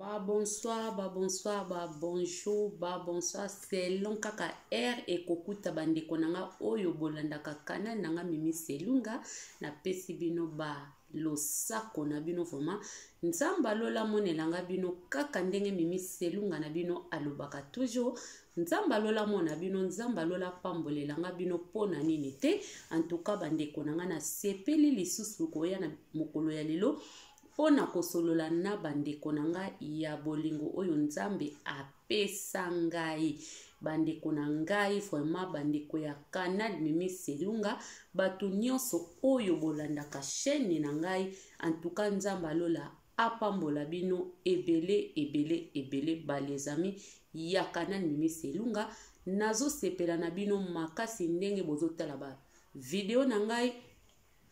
bonsoir, bonjour, bonsoir, selon kaka air et kokuta bande konanga oyo bolandaka kana nanga mimi selunga na pesi bino ba losako na bino vraiment nzamba lola monelanga bino kaka ndenge mimi selunga na bino alobaka toujours nzamba lola mona bino nzamba lola pambolelanga bino pona nini te en tout cas bande konanga na sepeli lisusu koya na mokolo ya lelo pona kosolola na bandeko na nga ya bolingo oyo nzambe apesa ngai bandeko na ngai vraiment bandeko ya canal mimi selunga batu nyonso oyo bolandaka chaîne na ngai en tout cas nzamba lola apambola bino ebele ba les amis ya canal mimi selunga nazo sepela na bino makasi ndenge bozotala ba video na ngai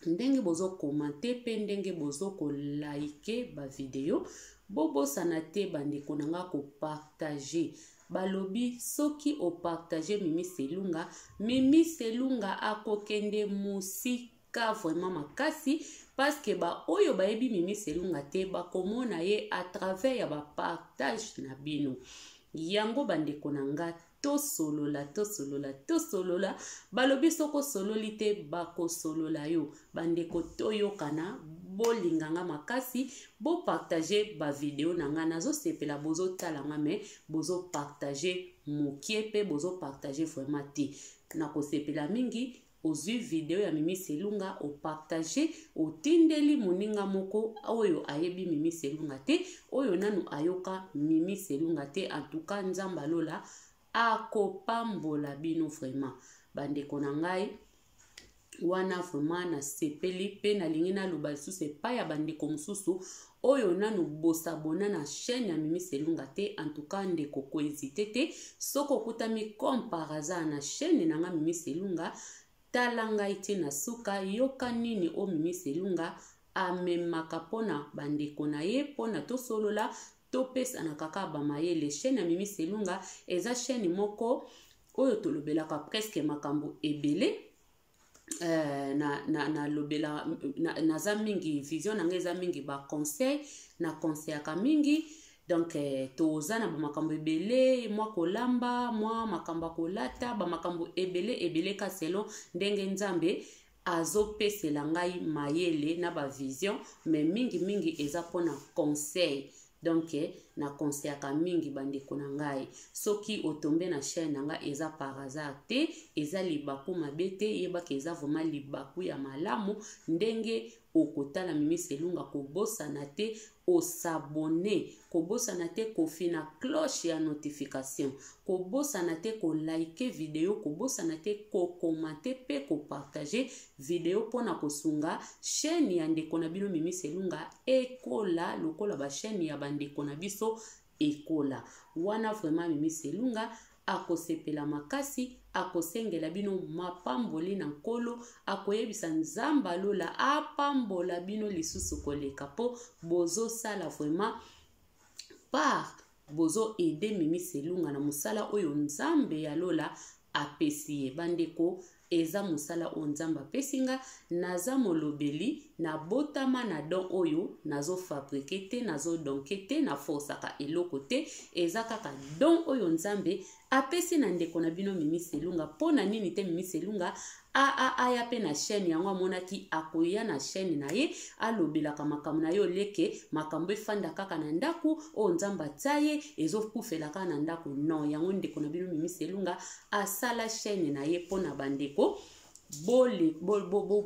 ndenge bozo komante pe ndenge bozo ko like ba video bobo sanate bandeko nanga ko partager balobi soki o partager mimi selunga akokende musika vraiment makasi parce que ba oyo baebi mimi selunga te ba komona ye à travers ya ba partage na bino yango bandeko nanga tosolola balobi soko sololi te bako solola yo bandeko toyo kana bolinganga makasi bo partager ba video nanga nazo sepela bozo talanga me bozo partager mokie pe bozo partager vraiment te na ko sepela mingi ozwi video ya mimi selunga o partager o tindeli moninga moko oyo ayebi mimi selunga te oyo nanu ayoka mimi selunga te en tout cas nzamba lola akopambola bino vraiment bandeko na ngai wana vraiment na sepeli pe na lingi na loba lisusu epai ya bandeko mosusu oyo nanu bosabona na chaîne ya mimi selunga te en tout cas ndeko ko hésiter te soko kutami comme par hasard na chaîne na nga mimi selunga talanga iti na suka yoka nini o mimi selunga amemaka pona bandeko na ye pona tosolola topesa na kaka bamayele chaîne ya mimi selunga eza chaîne moko oyo tolobelaka presque makambo ebele na lobela naza mingi vision nanga eza mingi ba conseil na conseil aka mingi donc toza na makambo ebele mwa kolamba mwa makambo kolata ba makambo ebele ka selon ndenge nzambe azopesela ngai mayele na ba vision mais mingi eza pona conseil donc na conseil aka mingi bandeko na ngai soki otombe na chaîne nanga eza par hasard te eza libaku mabete yebaka eza vraiment libaku ya malamu ndenge okotala mimi selunga kobosana te osabone kobosana te kofina cloche ya notification kobosana te ko like video kobosana te ko commenter pe ko partager video pona kosunga chaîne ya ndeko na bino mimi selunga ekola lokola ba chaîne ya bandeko na biso ekola wana vraiment mimi selunga akosepela makasi akosengela bino mapamboli na nkolo akoyebisa nzamba lola apambola bino lisusu koleka po bozo sala vraiment par bozo aider mimi selunga na musala oyo nzambe ya lola apesi ye bandeko eza musala o nzamba pesinga naza molobeli na botama na don oyo nazo fabriquer te nazo donker te na force ka eloko te eza kaka don oyo nzambe apesi na ndeko na bino mimi selunga pona nini te mimi selunga aya pe na chaîne yango amonaki akoya na chaîne na ye alobelaka makambo na yo leke makambo efanda kaka na ndaku o nzamba tsaye ezokufela kaka na ndaku non yango ndeko na bino mimi selunga asala chaîne na ye pona bandeko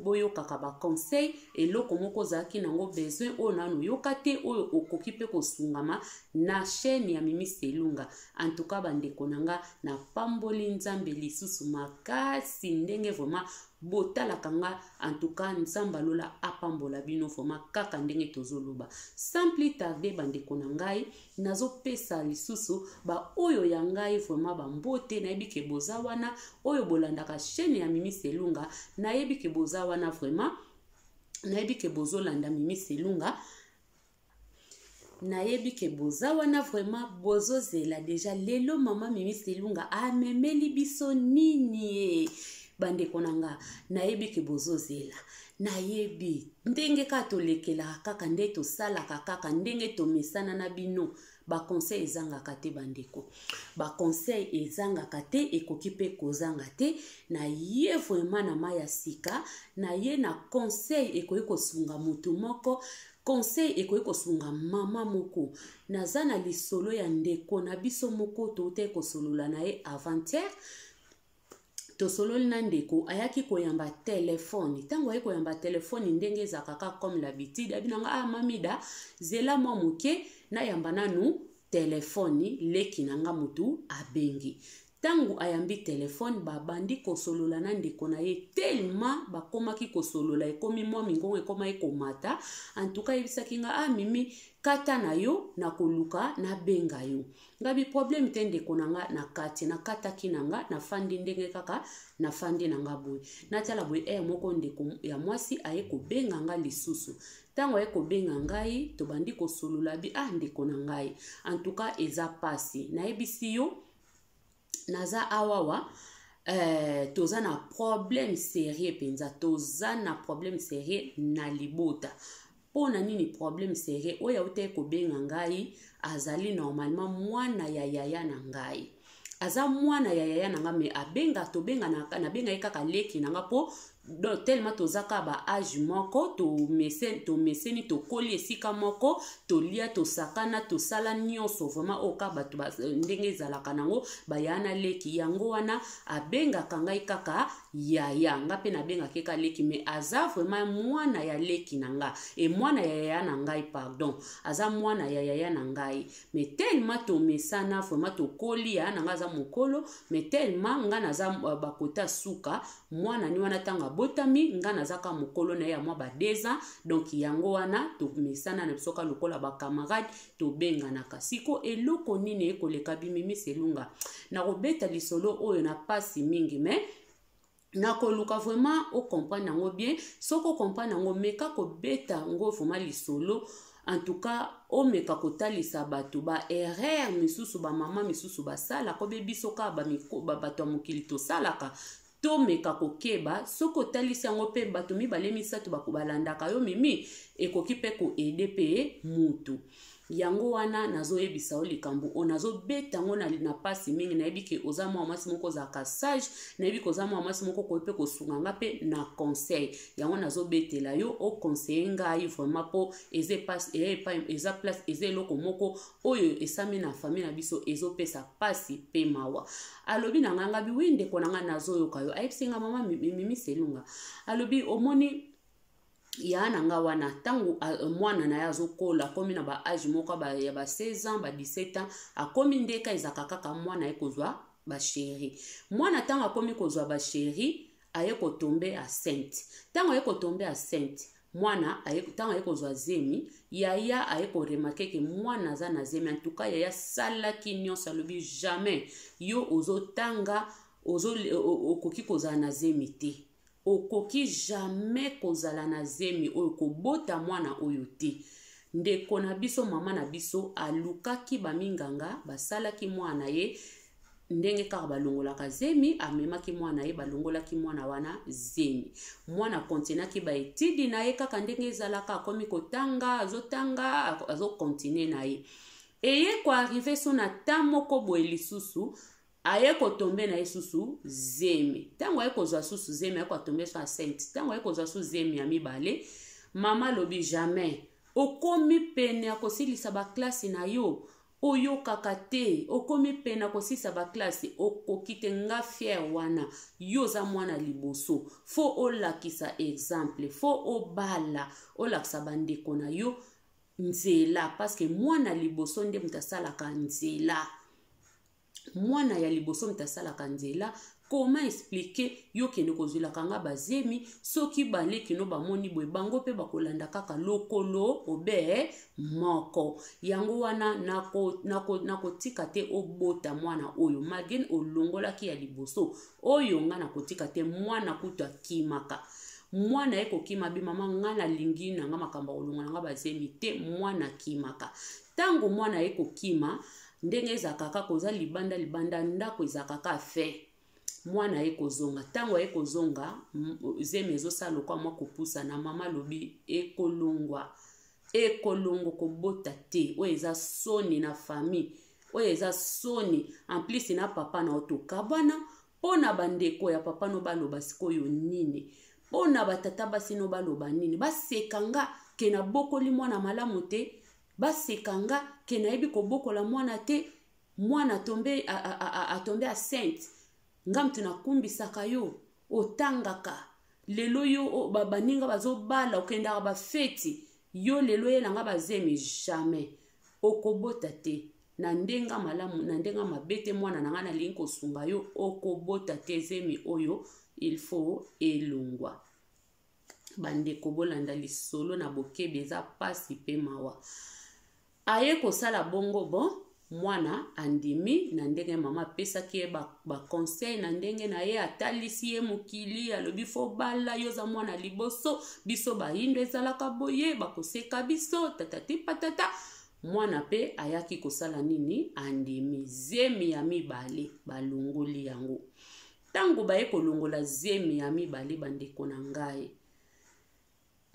boyokaka ba conseil eloko moko ozalaki nango besoin oyo nanu yoka te oyo okoki mpe kosungama na chaîne ya mimi selunga en tout cas bandeko nanga na pamboli nzambe lisusu makasi ndenge vraiment botalaka nga en tout cas nzamba lola apambola bino vraiment kaka ndenge tozoloba sans plus tarder bandeko na ngai nazopesa lisusu ba oyo ya ngai vraiment bambote nayebi ke boza wana oyo bolandaka chaîne ya mimi selunga nayebi ke boza wana vraiment nayebi ke bozolanda mimi selunga nayebi ke boza wana vraiment bozozela déjà lelo mama mimi selunga amemeli biso nini bandeko na nga nayebi ke bozozela nayebi ndenge ka tolekela kaka nde tosalaka kaka ndenge tomesana na bino baconseil ezangaka te bandeko baconseil ezangaka te ekoki mpe kozanga te na ye vraiment na mai ya sika na ye na conseil ekoki kosunga motu moko conseil ekoki kosunga mama moko naza na lisolo ya ndeko na biso moko toutaki kosolola na ye avant-hier tosololi na ndeko ayaki koyamba telefone ntango ayaki koyamba telefone ndenge ezaka kaka comme l'habitude abinanga mamida zela mwa moke nayamba nanu telefone leki nanga mutu abengi tangu ayambi telefone babandi kosolola na ndeko na ye tellement bakomaki kosolola ekomi mwa mingongo ekoma ekomata en tout cas yebisaki nga mimi kata na yo na koluka na benga yo ngabi problème te ndeko nanga na kati na kataki nanga na fandi ndenge kaka na fandi nanga boy na tala boy moko ndeko ya mwasi aye kobenga nga lisusu tango aye kobenga ngai tobandi kosolola bi ndeko na ngai en tout cas eza pasi na yebisi yo naza awawa toza na problème sérieux penza toza na problème sérieux na libota pona nini problème sérieux oya ute kobenga ngai azali normalement mwana ya yaya na ngai aza mwana ya yaya na ngai me abenga tobenga na benga kaka leki nanga po donc tellement tozaka ba âge moko to meseni to koli esika moko to lia to sakana to sala nyonso vraiment oka bato ndenge ezalaka nango bayana leki yango wana abenga kangai kaka yaya nga pe nabenga keka leki me aza vraiment mwana ya leki nanga e mwana ya yaya na ngai pardon aza mwana ya yaya na ngai me tellement to mesana vraiment to koli ya nanga za mokolo me tellement nga naza bakota suka mwana ni wana tanga botami nga nazaka mokolo na ya mwa ba 2 ans donc yango wana to mesana na bisoka lokola ba camarade to benga na kasiko eloko nini ekoleka bimimi selunga na robeta lisolo oyo na pasi mingi mais na koluka vraiment o comprendre nango bien soko comprendre nango meka ko beta ngo vraiment lisolo en tout cas omeka kotalisa bato ba erreur misusu ba mama misusu basala ko bebiso ka ba bato mokili to salaka tomeka kokeba soko talisi yango pe bato mibale misatu bakobalandaka yo mimi ekoki pe ko aider pe mutu yango wana nazoyebisa o likambo o nazobeta ngo na pasi mingi nayebi ke oza mwa mwasi moko ozalaka sage nayebi ke oza mwa mwasi moko koyepe kosunga nga pe na conseil yango nazobetela yo o conseiller ngai vraiment po eza place eza eloko moko oyo esami na famille na biso ezopesa pasi pe mawa alobi na nganga biwi ndeko na nga nazoyoka yo ayebisinga mama mimi selunga alobi omoni ya nanga wana tangu mwana na yazo kola komi na ba âge moko ya ba 16 ans ba 17 ans akomi ndeka ezaka kaka mwana ekozwa ba chéri mwana tangu akomi kozwa ba chéri ayeko tomber à sainte tangu ayeko tomber à sainte mwana tangu ayeko zwa zemi yaya ayeko remarquer que mwana za na zemi en tout cas yaya salaki nyonso alobi jamais yo ozotanga okoki kozala na zemi te okoki jamais kozala na zemi oyo kobota mwana oyo te ndeko na biso mama na biso alukaki baminganga basalaki mwana ye ndenge kaka balongolaka zemi amemaki mwana ye balongolaki mwana wana zemi mwana kontinaki baetidi na ye kaka ndenge ezalaka akomi kotanga azokontinue na ye eye koarrive so na ta moko boye lisusu aye kotombe na yesusu zemi tango aye kozwa susu zemi aye kotombe so a sainte tango aye kozwa su zemi ya mibale mama lobi jamais okomi pene ya kosilisa baklasi na yo oyokaka te okomi pene ya kosilisa baklasi okoki te nga fier wana yo za mwana liboso fo olakisa exemple fo obala olakisa bandeko na yo nzela parce que mwana liboso nde mutasalaka nzela mwana ya liboso mutasalaka nzela comment expliquer yo kende kozula kanga bazemi soki baleki no bamoni boye bango pe bakolanda kaka lokolo obe moko yango wana nako tika te obota mwana oyo magen olongolaki ya liboso oyo nga nakotika te mwana kutu akimaka mwana eko kima bi mama nga na lingi na nga makamba olongola nga bazemi te mwana kimaka tango mwana eko kima ndenge ezakaka koza libanda ndako ezakaka fe mwana ye kozonga tango ye kozonga zemi ezosala kwa mwa kopusa na mama lobi ekolongwa kobota te oyo eza soni na famille oyo eza soni en plus na papa na otokabwana mpona bandeko ya papa no baloba sikoyo nini mpona batata basi no baloba nini basekanga ke na bokoli mwana malamu te basekanga ke nayebi kobokola mwana te mwana atombe a sainte nga mtu nakumbisaka yo otangaka lelo yo baninga bazobala okendaka bafeti yo lelo yelanga bazemi jamais okobota te na ndenga malamu na ndenga mabete mwana nanga na lingi kosunga yo okobota te zemi oyo il faut elongwa bandeko bolanda lisolo na bokebi eza pasi pe mawa aye kosala bongo bon mwana andimi na ndenge mama apesaki ye baconseil na ndenge na ye atalisi ye mokili alobi fo bala yoza mwana liboso biso bayindo ezalaka boye bakoseka biso tatati patata mwana pe ayaki kosala nini andimi zemi ya mibale balongoli yango tango baye kolongola zemi ya mibale bandeko na ngai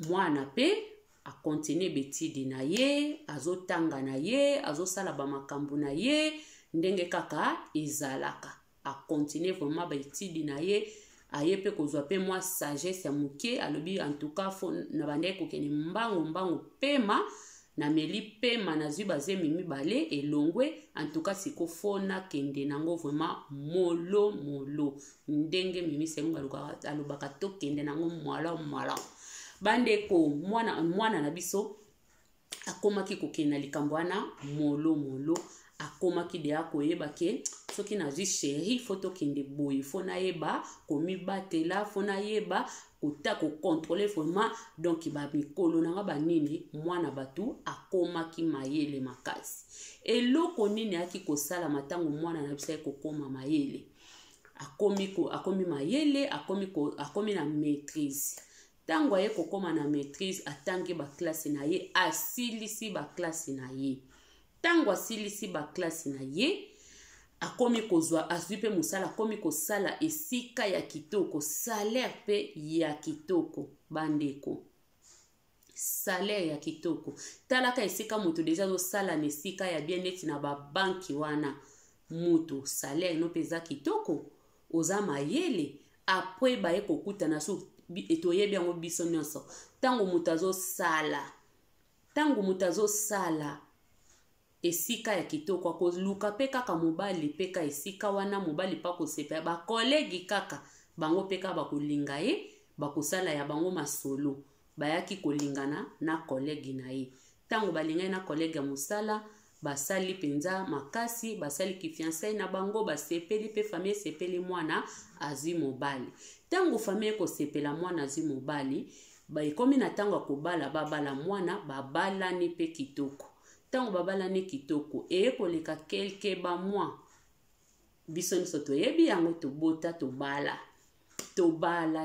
mwana pe akontine betidi na ye azotanga na ye azosala bamakambo na ye ndenge kaka ezalaka akontine vraiment betidi na ye aye pe kozwa pe mwa sagesse ya moke alobi en tout cas fo na bandeko kokene mbango pema na meli pema na zwi bazemi mibale elongwe en tout cas siko fona kende nango vraiment molo ndenge mimi sengo alobaka to kende nango mwala bandeko mwana na biso akomaki kokena likambo wana molo akomaki deya koyeba ke soki nazwi sheri fo tokende boye fo nayeba komibatela fo nayeba kota kokontrole vraiment donc bamikolo nanga banini mwana batu akomaki mayele makasi eloko nini aki kosala matango mwana na biso ekokoma mayele akomi mayele akomi na maîtrise tango aye kokoma na maîtrise atangi baklase na ye asilisi baklase na ye tango asilisi baklase na ye akomi kozwa azwi pe mosala akomi kosala esika ya kitoko salaire pe ya kitoko bandeko salaire ya kitoko talaka esika moto deja azosala na esika ya bien neti na babanki wana moto salaire no pe eza kitoko oza mayele apres baye kokutana so toyebi yango biso nyonso tango moto azosala esika ya kitoko akoluka pe kaka mobali peka esika wana mobali pa kosepa bakolegi kaka bango peka bakolinga ye bakosala ya bango masolo bayaki kolingana na kolegi na ye tango balingani na kolegi ya mosala basali penza makasi basali kifiansai na bango basepeli pe famille sepeli mwana azwi mobali tango famille kosepela mwana azwi mobali baikomi na tango akobala babala mwana babalani pe kitoko tango babalani kitoko ekoleka kelke bamwa biso nyonso toyebi yango tobota tobala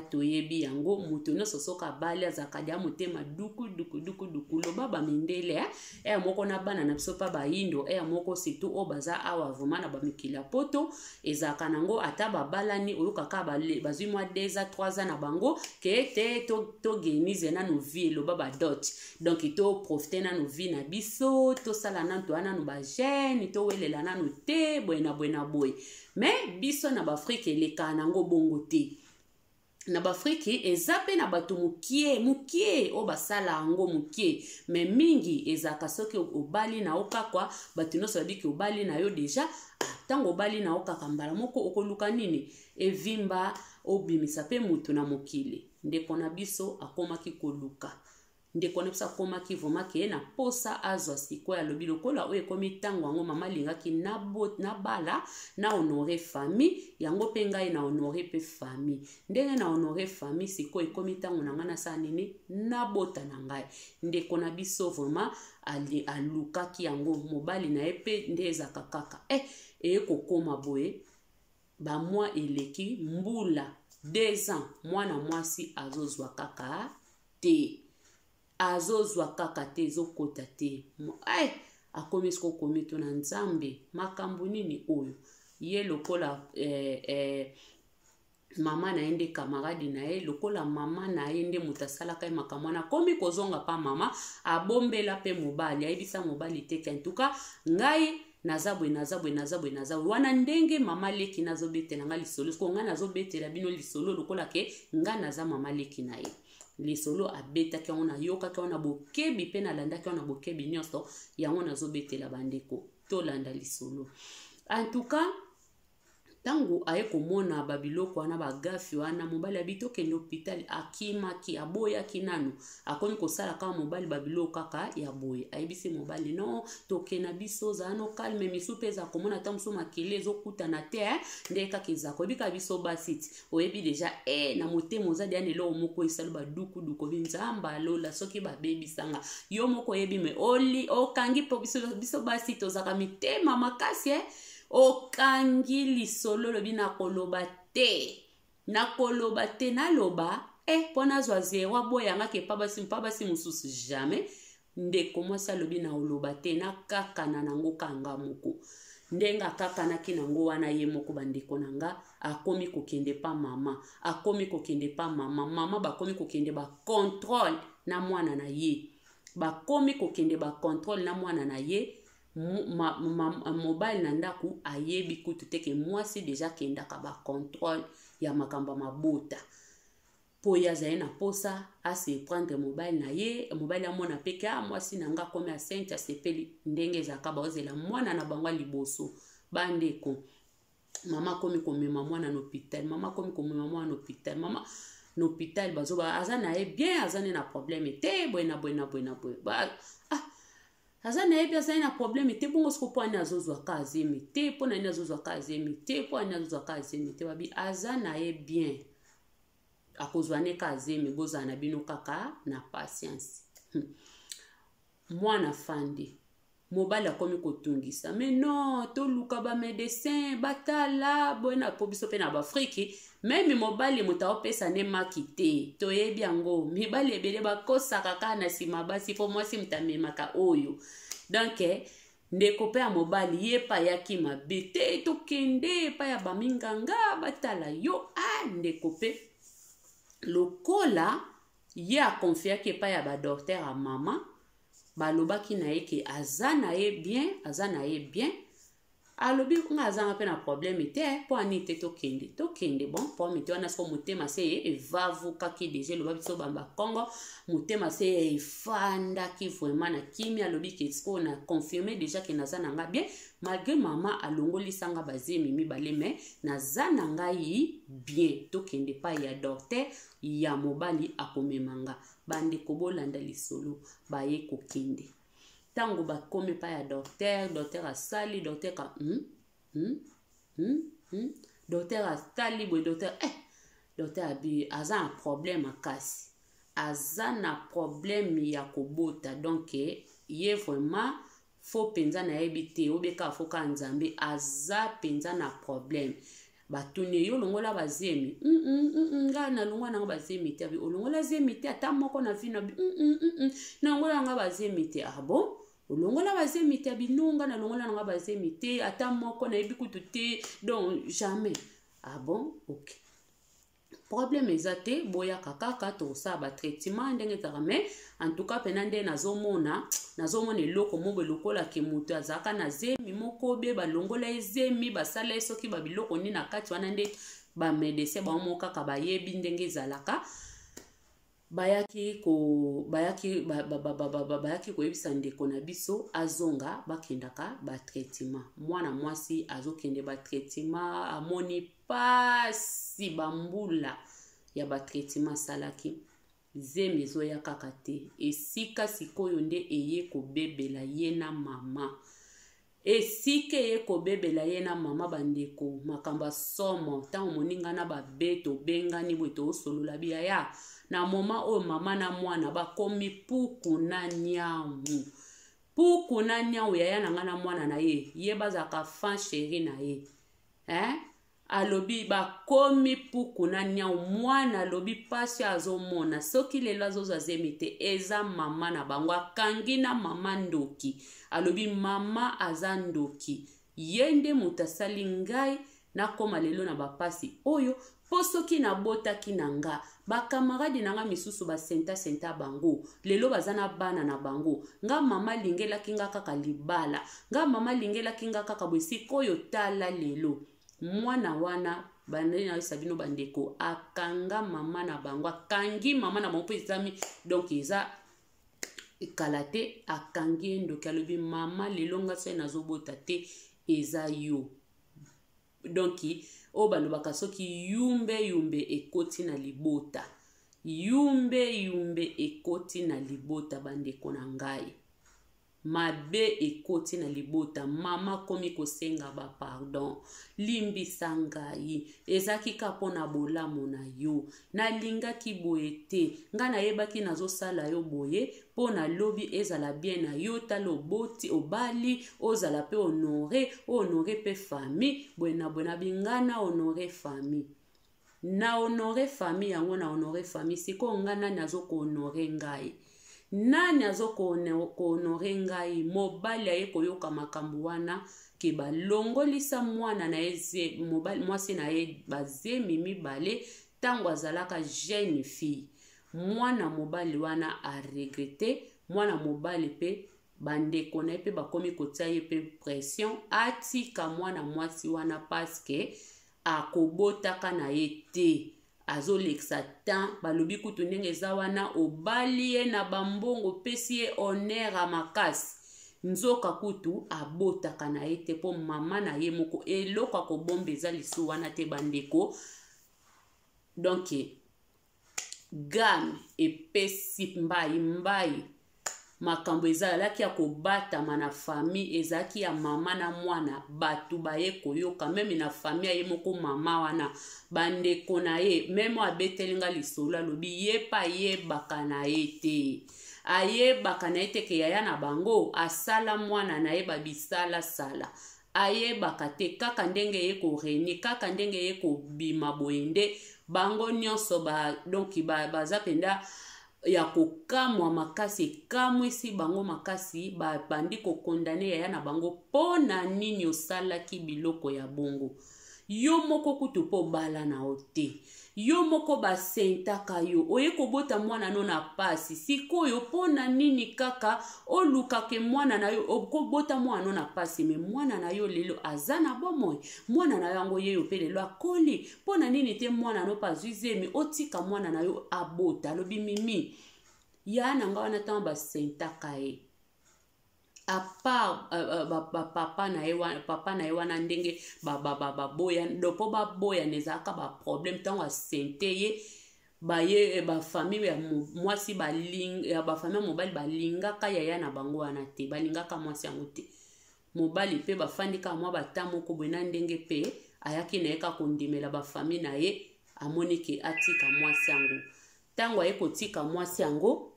toyebi yango moto nyonso soki abali azalaka dia motema duku loba bamindele eya moko na bana na biso mpa bayindo eya moko surtout oyo baza awa vraimen na bamikili ya poto ezalaka nango ata babalani oyokaka bazwi mwa 2 ans 3 ans na bango ke te togenize nano vie eloba badot donc toprofite nano vie na biso tosala nano toya nano bagene towelela nano te boye na boye mais biso na baafrike elekaka nango bongo te na bafriki eza pe na bato mukie o basala yango mukie me mingi ezaka soki obali na okakwa bato nyonso babiki obali na yo deja tango obali na okaka mbala moko okoluka nini evimba obimisa pe mutu na mokili ndeko na biso akomaki koluka ndeko na biso akomaki vraiment ke na posa azwa sikoyo alobi lokola oyo ekomi tango yango mama alingaki na bala na honore famille yango mpe ngai na honore pe famille ndenge na honore famille sikoyo ekomi tango na ngai nasala nini nabota na ngai ndeko na biso vraiment alukaki yango mobali na ye mpe nde ezaka kaka ekokoma boye bamwa eleki mbula 2 ans mwana mwasi azozwa kaka te ezokota te akomi siko komi to na nzambe makambo nini oyo ye lokola mama na ende camarade na ye lokola mama na ende mutasalaka makamwana komi kozonga pa mama abombela pe mobali ayebisa mobali teke en tout cas ngai nazabwe wana ndenge mama leki nazobetela nga lisolo ko nga nazobetela bino lisolo lokola ke nga naza mama leki na ye lisolo abetaki yango nayokaki yango na bokebi mpe nalandaki yango na bokebi nyonso yango nazobetela bandeko tolanda lisolo en tout cas tango aye komona babiloko wana bagafi wana mobali abitokende hôpital akimaki aboyaki nanu akomi kosala kaka mobali babiloko kaka ya boye ayebisi mobali no tokena biso za no calme misu mpe eza komona ta mosu makele ezokutana te nde kaka eza koyebika biso basiti oyebi deja na motema oza deya eloko moko esali badukuduku binzamba alola soki babebisanga yo moko oyebi me okangi mpo biso basiti ozaka mitema makasi okangi lisolo lobi nakoloba te naloba mpo nazwa zero aboyangaka epa basi mosusu jamais ndeko mwasi alobi na oloba te nakakana nango kanga moko ndenge akakanaki nango wana ye moko bandeko na nga akomi kokende pa mama mama bakomi kokende bacontrole na mwana na ye mobali na ndaku ayebi kutu teke mwasi deja kendaka bacontrole ya makambo mabota po yazaye na posa ase prendre mobali na ye mobali amona peke mwasi na nga komi asente asepeli ndenge ezaka baozela mwana na bango liboso bandeko mama komi komema mwana na hôpital mama na hôpital bazoba aza na ye bien aza na problème te boye aza na yebi azali na problème te bongo siko po ani azozwa ka azemi te po nani azozwa ka azemi te babi aza na ye bien akozwa ne ka azemi bozala na bino kaka na patience mwana fandi mobali akomi kotungisa mais non toluka bamédecin batala boyena po biso mpe na baafriki meme mobali moto aopesa ne maki te toyebi yango mibali ebele bakosaka kaka na nsima basi mpo mwasi moto amemaka oyo donc ndeko mpe ya mobali ye pa yaki mabe te tokende epai ya baminganga batala yo ndeko mpe lokola ye akonfiaki epai ya badokter ya mama balobaki na ye ke aza na ye bien alobi nga azanga mpe na problème te mpo ani te tokende bon mpo mite wana siko motema se ye evavukaki deja eloba biso bamba kongo motema se ye efandaki vraiment na kimi alobi ke siko na confirme deja ke naza na nga bien malgré mama alongolisanga bazemi mibale me naza na ngai bien tokende pa ya docteur ya mobali akomemanga bandeko bolanda lisolo baye kokende tango bakomi pa ya docteur asali docteur ka docteur asali boye docteur abi aza na problème makasi aza na problème ya kobota donc ye vraiment fo penza na yebi te obeka foka nzambe aza penza na problème batuni yo longola bazemi nga na longwa nanga bazemi te abi olongola zemi te ata moko na vino abi na longola nanga bazemi te bon olongola bazemi te abi nunga na longola nanga bazemi te ata moko na yebi kutu te donc jamais bon ok problème ezate boya kaka tosala ba traitement ndenge ezaka mais en tout cas pena nde nazomona eloko moko lokola ke moto azaka na zemi moko be balongola ezemi basala soki babiloko ni na kati wana nde bamedecin bango kaka bayebi ndenge ezalaka bayaki koyebisa ndeko na biso azonga bakendaka batraitement mwana mwasi azokende batraitement amoni pasi bambula ya batraitement asalaki zemi ezoya kaka te esika sikoyo nde eye kobebela ye na mama esika eye kobebela ye na mama bandeko makambo asomo ntango moninga na babeto bengani boye toosolola biaya na moma oyo mama na mwana bakomi puku na nyau yaya na nga na mwana na ye bazaka fan chéri na ye alobi bakomi puku na nyau mwana alobi pasi azomona soki lelo azozwa zemi te eza mama na bango akangi na mama ndoki alobi mama aza ndoki ye nde moto asali ngai nakoma lelo na bapasi oyo po soki nabotaki na nga bakamaradi na nga misusu basenta bango lelo bazana bana na bango nga mama lingelaki nga kaka libala nga mama lingelaki nga kaka bwesikoyo tala lelo mwana wana bandeli na sabino bandeko akanga mama na bango akangi mama na bango ezami donc eza kalate akangi ndoki alobi mama lelo nga so nazobota te eza yo donc o balobaka soki yumbe ekoti na libota yumbe ekoti na libota bandeko na ngai mabe ekoti na libota mama komi kosenga ba pardon limbisa ngai ezaki kapo na bolamu na yo nalingaki boye te nga nayebaki nazosala yo boye po na lobi ezala bien na yo tala oboti obali ozala pe honore pe famille boye na bingana honore famille na honore famille yango na honore famille siko nga nani azoko honore ngai nani azoko honore ngai mobali aye koyoka makambo wana ke balongolisa mwana na eze mobali mwasi na ye bazemi mibale tango azalaka jeune fille mwana mobali wana a regrete mwana mobali pe bandeko na ye pe bakomi kotia ye pe pression atika mwana mwasi wana paske akobotaka na ye te azolekisa tan balobi kutu ndenge eza wana obali ye na bambongo pesi ye honneur a makasi nzoka kutu abotaka na ye te po mama na ye moko eloko akobomba eza lisu wana te bandeko donc game epesi mbai makambo ezalaki ya kobatama na famille ezalaki ya mama na mwana batu baye koyoka meme na famille aye moko mama wana bandeko na ye meme abetelinga lisolo alobi ye pa yebaka na ye te ayebaka na ye te ke yaya na bango asala mwana na ye babisala sala ayebaka te kaka ndenge ye koreni kaka ndenge ye kobima boyende bango nyonso donc baza penda ya kokamwa makasi ekamwisi bango makasi bandi kokondane yaya na bango po na nini osalaki biloko ya bongo yo moko kutu po bala na o te yo moko basentaka yo oye kobota mwana no na pasi sikoyo po na nini kaka olukake mwana na yo okobota mwana no na pasi me mwana na yo lelo aza na bomoi mwana na yo yango ye yo pe lelo akoli po na nini te mwana no pazwizemi otika mwana na yo abota alobi mimi ya na nga wana tango basentaka ye a part papa na ye wana ndenge baboya dopo baboya nezaka ba problème tango asente ye baye ba famille ya mwasi balinga ba famille mobali balingaka yaya na bango wana te balingaka mwasi yango te mobali pe bafandika mwa batamo ko bwena ndenge pe ayaki na yeka kondimela ba famille na ye amonike atika mwasi yango tango aye kotika mwasi yango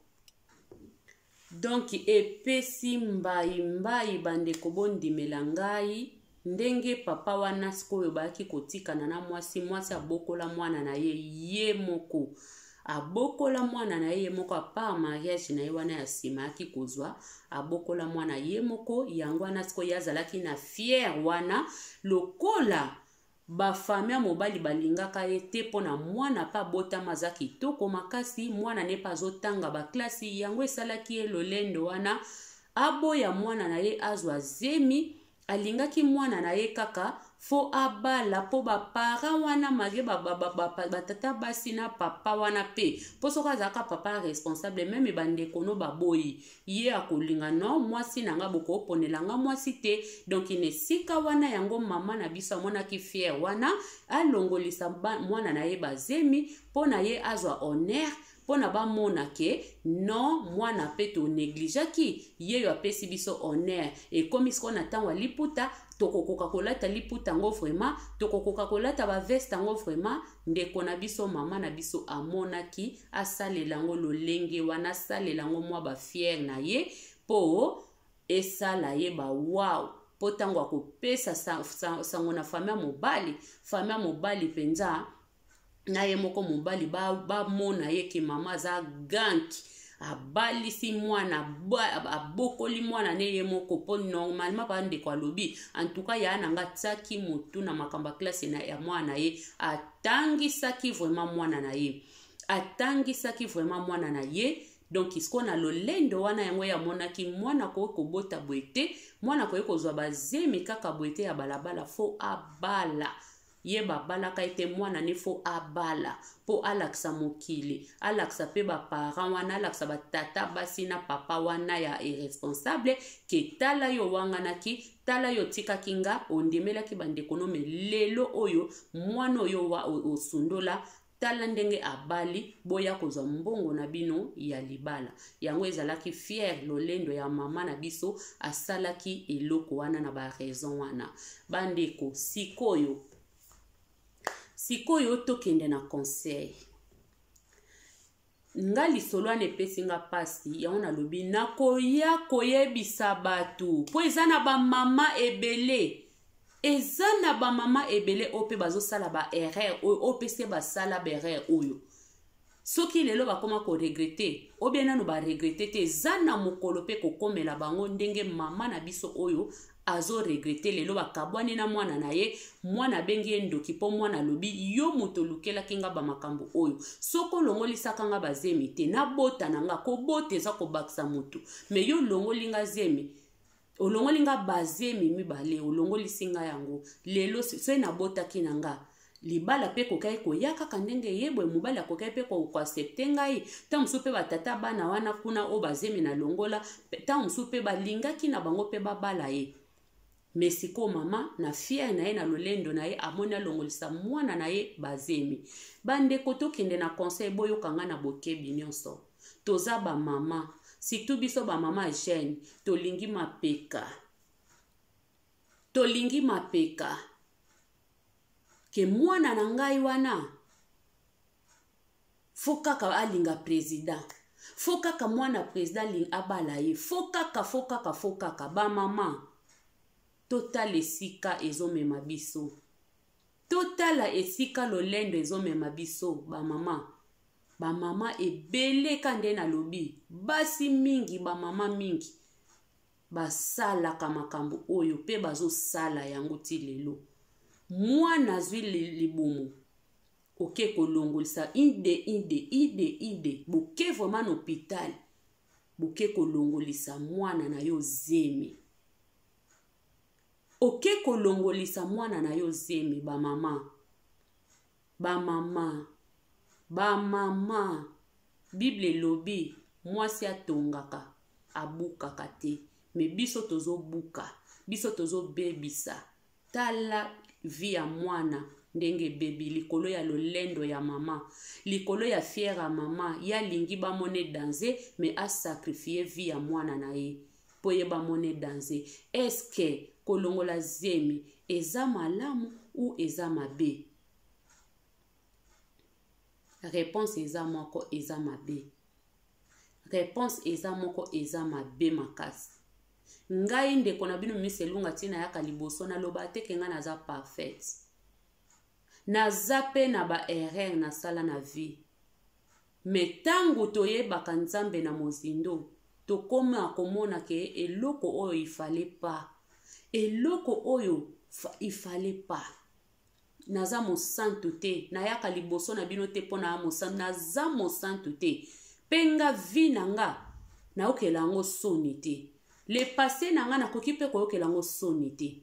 donc epesi mbai bandeko bondimela ngai ndenge papa wana sikoyo bayaki kotikana na mwasi abokola mwana na ye moko abokola mwana na ye moko apart mariage na ye wana ya nsima yaki kozwa abokola mwana ye moko yango wana sikoyo azalaki na fier wana lokola bafami ya mobali balingaka ye te pona mwana pa botama aza kitoko makasi mwana ne pa azotanga baklasi yango esalaki ye lolendo wana aboya mwana na ye azwa zemi alingaki mwana na ye kaka fo abala po bapara wana mage batata basi na papa wana pe po soki azalaka papa responsable meme bandeko no baboyi ye akolinga no mwasi na nga bokoponelanga mwasi te donc inesika wana yango mama na biso amonaki fier wana alongolisa mwana na ye bazemi po na ye azwa honneur pona bamona ke non mwana pe to neglijaki ye yo apesi biso honneur ekomi siko na ntango aliputa tokokoka kolata liputa ngo vraiment tokokoka kolata baveste ngo vraiment ndeko na biso mama na biso amonaki asalela ngo lolenge wana asalela ngo mwa bafiere na ye po esala ye ba wow po tango akopesa sango na famille mobali penza na ye moko mobali ba mona ye ke mama za ganki abalisi mwana abokoli mwana ne ye moko po normalement ba ndeko alobi en tout cas ya nanga tsaki mutu na makamba classe na ya mwana ye atangisaki vraiment mwana na ye atangisaki vraiment mwana na ye. Donc isko na lolendo wana yango ya monaki mwana ko kobota boete mwana ko ekozwa bazemi kaka boete ya balabala fo abala ye babala ka ete mwana ne fo abala po alaksa mokili alaksa pe ba parents wana alaksa ba tata basi na papa wana ya irresponsable ke tala yo wanganaki tala yo tikakinga ondemelaki bandeko no me lelo oyo mwana oyo wa osundola tala ndenge abali boya kozwa mbongo na bino ya libala yango ezalaki fier lolendo ya mama na biso asalaki eloko wana na ba raison wana bandeko sikoyo tokende na conseil nga lisolo ane pesi nga pasi yango nalobi nakoya koyebisa batu po eza na ba mama ebele eza na ba mama ebele ope bazosala ba erreur ope se basala ba erreur oyo soki lelo bakoma ko regretter obie nanu ba regretter te eza na mokolo pe kokomela bango ndenge mama na biso oyo azo regretter lelo bakabwani na mwana na ye mwana bengi endoki po mwana lobi yo moto lukela kinga ba makambo oyo soko longolisaka nga bazemi te na bota nanga ko bota eza ko baksa moto me yo longolinga zemi olongolinga bazemi mibale olongolisinga yango lelo so na bota kinanga libala pe kokai koyaka kandenge yebwe mubala kokai pe ko accepter ngai ta musu pe batata bana wana kuna o bazemi na longola ta musu pe balinga kina bango pe babala ye mesiko mama na fier na ye na lolendo na ye amona longolisa mwana na ye bazemi bande koto kende na conseil boyo kanga na bokebi nyonso toza ba mama surtout biso ba mama jeune tolingi mapeka ke mwana na ngai wana fokaka alinga president fokaka mwana president abala ye fokaka ba mama total esika ezomema biso totala esika lolendo ezomema biso ba mama ebele kande na lobi basi mingi ba mama mingi basalaka makambo oyo pe bazosala yango ti lelo mwana zwi libumu oke kolongolisa ide boke vraiment na hôpital boke kolongolisa mwana na yo zemi oke kolongolisa mwana na yo zemi ba mama Bible lobi mwasi atongaka abukaka te me biso tozobuka biso tozobebisa tala vi ya mwana ndenge bebi likolo ya lolendo ya mama likolo ya fiera ya mama ya lingi bamone danger me a sacrifier vi ya mwana na ye po ye bamone danger eske kolongola zemi eza malamu ou eza mabe? Réponse eza moko eza mabe. Réponse eza moko eza mabe makasi. Ngai ndeko na bino miselunga tina yaka liboso na loba te kenga naza parfait. Naza pe na ba erreur na sala na vie. Metangu toyebaka nzambe na mozindo tokoma komona ke eloko oyo ifale pa. Eloko oyo ifale pa. Naza mosantu te nayaka liboso na bino te pona mosantu naza mosantu te penga vi nanga na okela ngo soni te le passé nanga na koki pe ko okela ngo soni te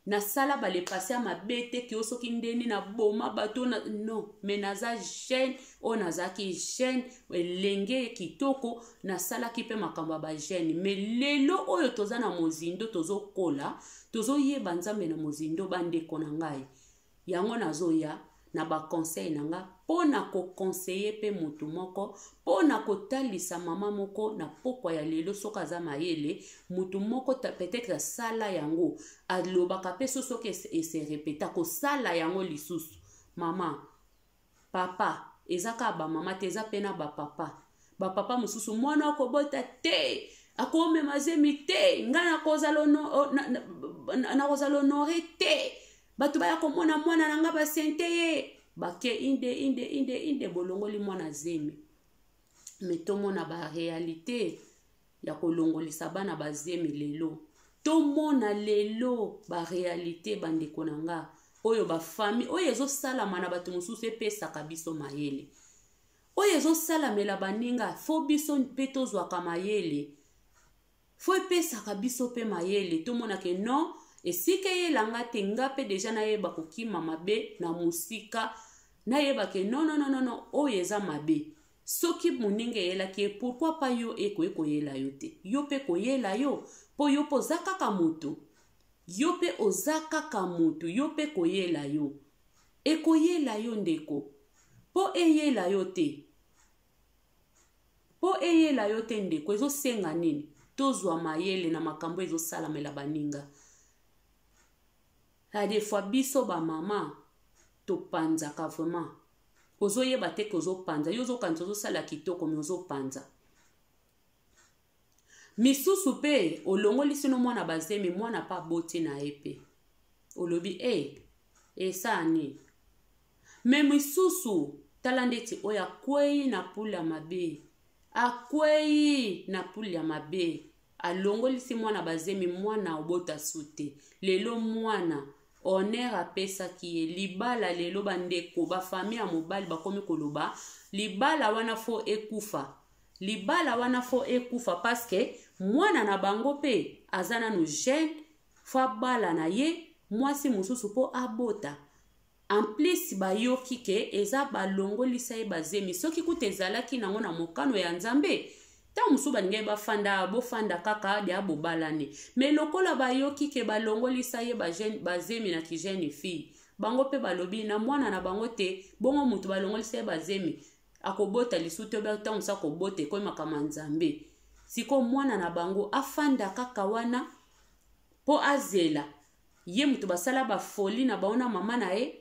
na sala ba le passé ma bete ki osoki ndeni na boma bato na non mais naza jeune o naza ki jeune lenge kitoko na sala ki pe makamba ba jeune mais lelo oyo toza na mozindo tozo kola tozo yeba nzambe na mozindo bande kona ngai yango nazoya na ba conseil nanga pona ko conseiller pe mutu moko pona ko talisa mama moko na pokwa ya lelo soka za mayele mutu moko peut-être sala yango alobaka pe soso ke se répéta ko sala yango lisusu mama papa ezaka ba mama te eza pena ba papa mususu mwana ko bota te akome mazemi te ngana kozalo no na kozalo honore te batu baya komona mwana nanga basente ye bake inde bolongoli mwana zemi me tomona ba réalité ya kolongolisa bana bazemi lelo. Tomona lelo ba réalité bandeko na nga oyo ba famille oyo ezosalama na bato mosusu epesaka biso mayele. Oyo ezosalamela baninga fo biso mpe tozwaka mayele. Fo epesaka biso mpe mayele. Tomona ke non esika yelanga te nga mpe deja nayeba kokima mabe na musika. Nayeba ke non oyo eza mabe. Soki moninga eyelaki pourquoi pas yo ekoyela yo te. Yo mpe koyela yo. Po yo po oza kaka moto. Yo mpe oza kaka moto. Yo mpe koyela yo. Ekoyela yo ndeko. Po eyela yo te. Po eyela yo te ndeko. Ezosenga nini? Tozwa mayele na makambo ezosalamela baninga. La des fois biso ba mama to panzaka vraiment. Ozoyeba te ke ozopanza. Yo ozokanisa ozosala kitoko me ozopanza. Misusu pe olongolisi no mwana bazemi mwana pa boti na epe. Olobi esani. Me misusu talandeti oya kwei na pula mabe. Akwei na pula mabe. Alongolisi mwana bazemi mwana obota sute. Lelo mwana honneur apesa ki libala lelo bandeko ba famille ya mobali bakomi koloba libala wana fo ekufa. Libala wana fo ekufa parce que mwana na bango pe azana no jeune fa bala na ye mwasi mususu po abota. En plus bayoki ke eza balongolisa ye bazemi soki kuta ezalaki nango na mokano ya Nzambe ta musu baninga bafanda bofanda kaka dia bobalane me lokola bayoki ke balongolisa ye bazemi na ki jeune fille bango pe balobi na mwana na bango te bongo mutu balongolisa ye bazemi akobota lisuto ba ta musa kobote ko makama Nzambe siko mwana na bango afanda kaka wana po azela ye mutu basala ba folie na baona mama na ye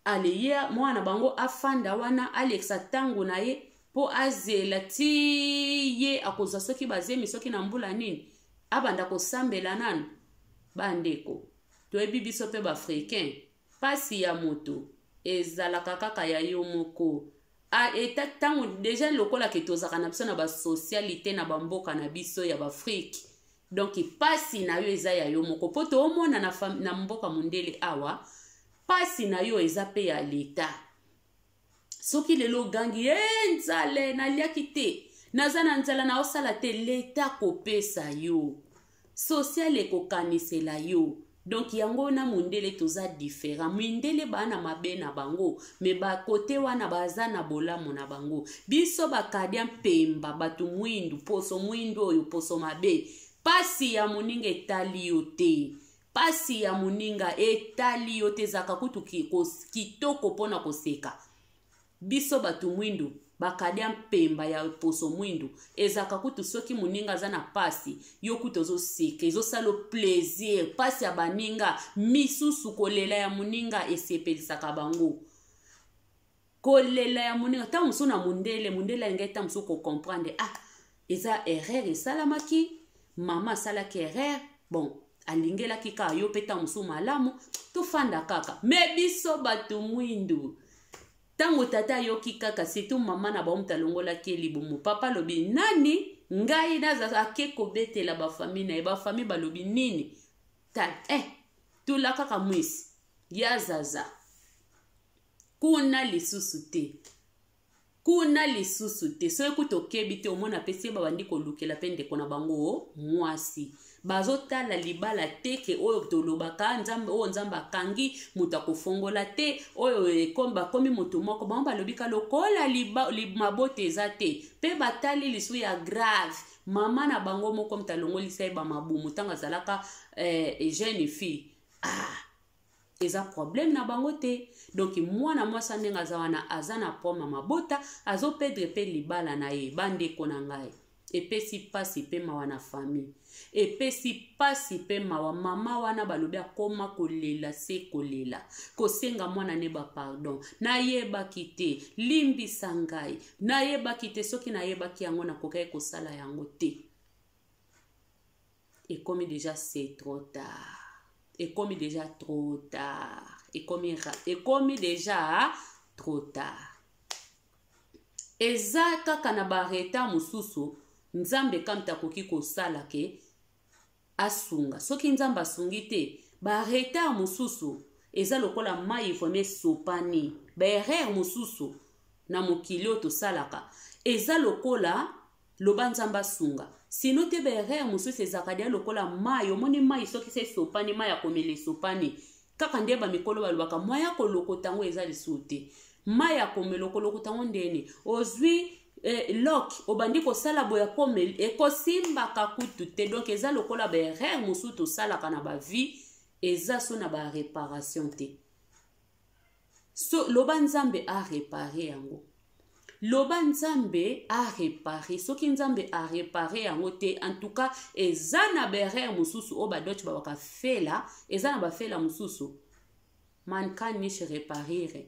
ale ye mwana bango afanda wana Alexa tango na ye po azela ti ye akozwa soki bazemi soki na mbula nini abanda kosambela nanu bandeko toyebi biso pe ba africain pasi ya moto ezalaka kaka ya yo moko eta tango deja lokola ke tozaka na biso na ba socialité na bamboka na biso ya ba Afrique donc pasi na yo eza ya yo moko po to omona na mboka mondele awa pasi na yo eza pe ya leta. Soki lelo gangi nzale na liaki te naza na nzala na osala te leta kopesa yo social ekokanisela yo donc yango na mundele toza différent mindele bana mabe na bango me ba kote wana baza na bolamu na bango biso bakadia mpemba batu mwindu poso mwindu oyo poso mabe pasi ya muninga etali yo te. Pasi ya muninga etali yo te zaka kutu kitoko pona koseka. Biso batu mwindu bakadia mpemba ya poso mwindu ezaka kutu soki muninga zana pasi yo kutu zo seka ezo salo plaisir pasi ya baninga misusu kolela ya muninga esepelisaka bango kolela ya muninga ta musu na mundele ngeta musu ko comprendre eza erreur esalamaki mama salaki erreur bon alingela kika yo peta musu malamu tofanda kaka me biso batu mwindu tango tata yoki kaka situ mama na bamuta longola ke libumu papa lobi nani ngai naza akeko betela ba famille na ba famille balobi nini ta tula kaka mwisi ya zaza kuna lisusu te so ekutokebi te omona pesi babandi kolukela pende kona bango mwasi bazotala libala teke oyo tolobaka Nzambe oyo Nzambe akangi mutu akofongola te oyo ekomba komi mutu moko bango balobika lokola mabote eza te pe batali lisu ya grave mama na bango moko mutalongolisa ye bamabumu tanga zalaka jeune fille eza problème na bango te donc mwana mwasa ndenga za wana azana poma mabota azopedre pe libala na ye bandeko na ngai epesi pasi pe mawa na famille epesi pasi pe mawa mama wana balobi akoma kolela se kolela kosenga mwana ne ba pardon nayebaki te limbisa ngai nayebaki te soki nayebaki yango nakokai kosala yango te ekomi déjà c'est trop tard ekomi déjà trop tard ekomi déjà trop tard eza kaka na bareta mosusu nzambe kamta koki kosala ke asunga soki nzambe asungi te bareta mosusu eza lokola mai vraimen sopani baerreur mosusu na mokili oyo tosalaka eza lokola loba nzambe asunga sino te baerreur mosusu ezalaka dia lokola mai omoni mai soki se sopani mai ya komela esopani kaka nde bamikolo balobaka mai ya kolokota yango eza lisusu te mai ya komela okolokota yango ndeni ozwi lok obandi kosala boya komela ekosimbaka kutu te donc eza lokola baerreur mosusu tosalaka na bavie eza so na bareparation te so loba nzambe arepare yango loba nzambe arepare soki nzambe arepare yango te en tout cas eza na baerreur mosusu oyo badoche babaka fela eza na bafela mosusu man kann nicht reparieren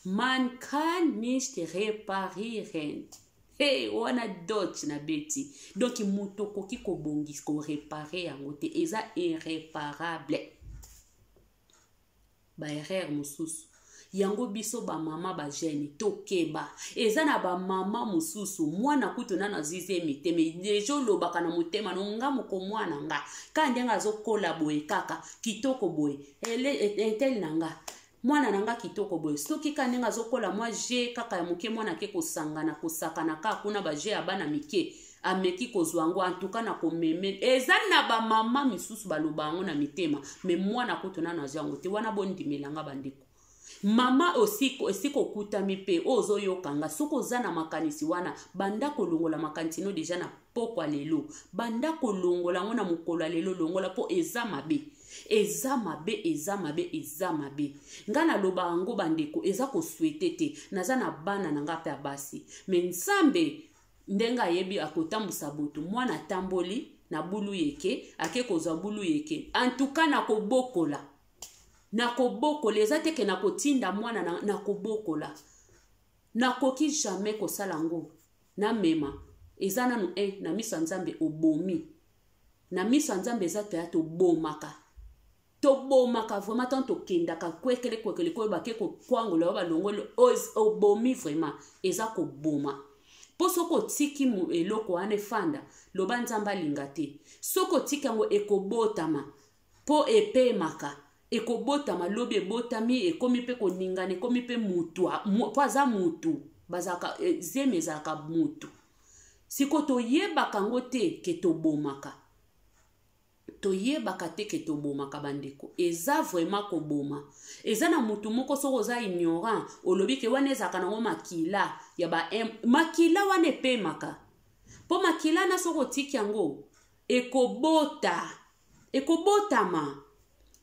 man kann nicht reparieren hey wana doche na beti donc muto koki kobongisa ko repare yango te eza irréparable baerreur mosusu yango biso ba mama ba jeune tokeba eza na ba mama mosusu mwana kutu na nazize miteme dejo lobaka na motema no nga moko mwana nga kandi nga zokola boye kaka kitoko boye etel nanga mwana nanga kitoko boye soki kandi nga zokola moi je kaka ya moke mwana ke kosangana kosakana ka kuna ba je ya bana mike ameki kozwango antuka na komeme eza na ba mama misusu balobango na mitema me mwana kutu na nazango te wana bondimelanga bandiko mama osiko kutami pe ozo yokanga soko zana makanisi wana banda kolongola makanisi no deja na pokwa lelo banda kolongola ngona mukolo lelo longola po eza mabe eza mabe eza mabe eza mabe ngana loba ngo bandeko eza ko souhaiter te naza na bana nanga pe abasi me nsambe ndenga yebi akotambusa boto mwana tamboli na bulu yeke ake kozwa bulu yeke antuka na kobokola nakobokola eza teke nakotinda mwana nakobokola nakoki jamais kosala ngo na mema eza nanu na miso nzambe obomi na miso nzambe eza te tobomaka vraiment tant tokendaka kwekele ko bake ko kwangola balongolo obomi vraiment eza koboma po soko tiki mu eloko ane fanda loba nzamba linga te soko tiki yango ekobotama po epemaka ekobotama lobi ebotami ekomi pe koningana ekomi pe mutu po aza mutu bazaka zeme ezalaka mutu siko toyebaka ngo te ke tobomaka toyebaka te ke tobomaka bandeko eza vraiment koboma eza na mutu moko soko oza ignorant olobi ke wana ezalaka nango makila ya makila wana epemaka po makila na soko tiki yango ekobotama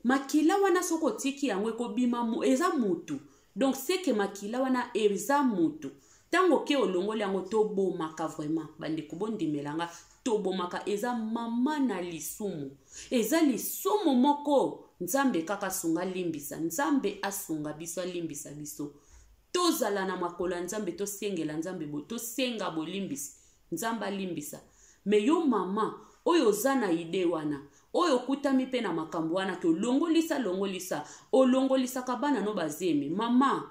makila wana soko tiki yango ekobima eza mutu donc c'est que makila wana eza mutu tango ke olongoli yango tobomaka vraiment bandeko bondimelanga tobomaka eza mama na lisumu eza lisumu moko nzambe kaka sunga limbisa nzambe asunga biso limbisa biso tozala na makola nzambe tosengela nzambe bo tosenga bolimbisi nzamba limbisa me yo mama oyo zana ide wana oyo kutami pe na makambo wana to longolisa olongolisa kabana no bazeme mama